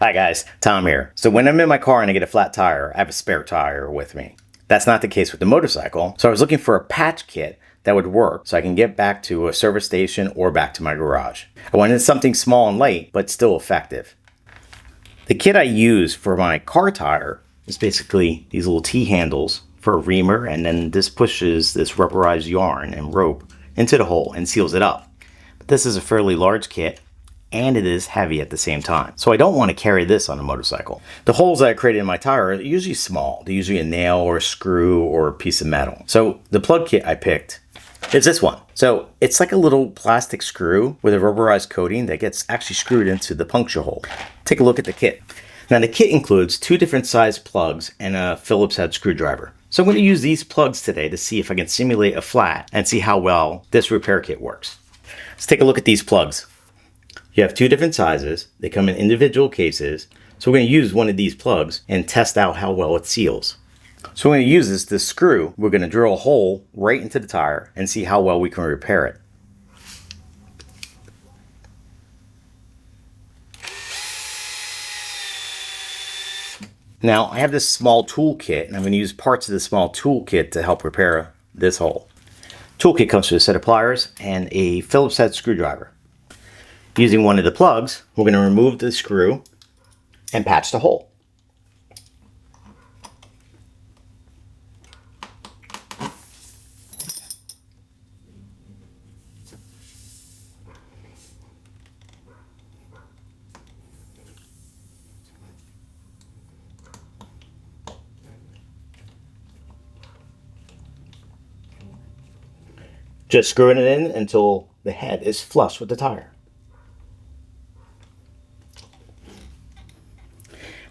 Hi guys, Tom here. So when I'm in my car and I get a flat tire, I have a spare tire with me. That's not the case with the motorcycle, so I was looking for a patch kit that would work so I can get back to a service station or back to my garage. I wanted something small and light, but still effective. The kit I use for my car tire is basically these little T-handles for a reamer, and then this pushes this rubberized yarn and rope into the hole and seals it up. But this is a fairly large kit, and it is heavy at the same time. So I don't want to carry this on a motorcycle. The holes that I created in my tire are usually small. They're usually a nail or a screw or a piece of metal. So the plug kit I picked is this one. So it's like a little plastic screw with a rubberized coating that gets actually screwed into the puncture hole. Take a look at the kit. Now the kit includes 2 different size plugs and a Phillips head screwdriver. So I'm going to use these plugs today to see if I can simulate a flat and see how well this repair kit works. Let's take a look at these plugs. You have 2 different sizes. They come in individual cases. So we're going to use one of these plugs and test out how well it seals. So we're going to use this screw. We're going to drill a hole right into the tire and see how well we can repair it. Now I have this small tool kit, and I'm going to use parts of the small tool kit to help repair this hole. Toolkit comes with a set of pliers and a Phillips head screwdriver. Using one of the plugs, we're going to remove the screw and patch the hole. Just screwing it in until the head is flush with the tire.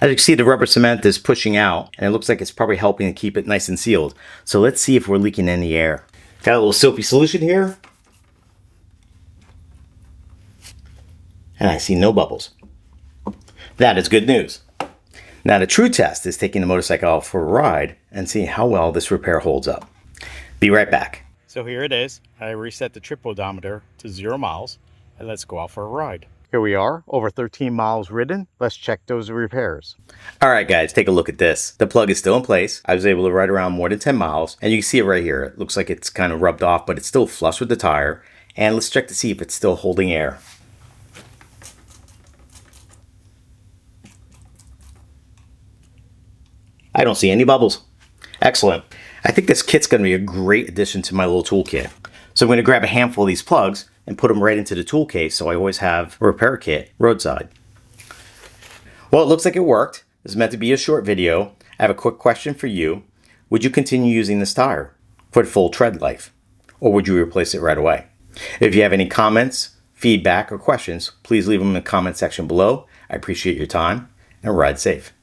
As you can see, the rubber cement is pushing out, and it looks like it's probably helping to keep it nice and sealed. So let's see if we're leaking any air. Got a little soapy solution here. And I see no bubbles. That is good news. Now the true test is taking the motorcycle out for a ride and seeing how well this repair holds up. Be right back. So here it is. I reset the trip odometer to 0 miles, and let's go out for a ride. Here we are, over 13 miles ridden. Let's check those repairs. All right, guys, take a look at this. The plug is still in place. I was able to ride around more than 10 miles, and you can see it right here. It looks like it's kind of rubbed off, but it's still flush with the tire. And let's check to see if it's still holding air. I don't see any bubbles. Excellent. I think this kit's going to be a great addition to my little toolkit. So I'm going to grab a handful of these plugs and put them right into the tool case so I always have a repair kit roadside. Well, it looks like it worked. This is meant to be a short video. I have a quick question for you. Would you continue using this tire for the full tread life? Or would you replace it right away? If you have any comments, feedback, or questions, please leave them in the comment section below. I appreciate your time, and ride safe.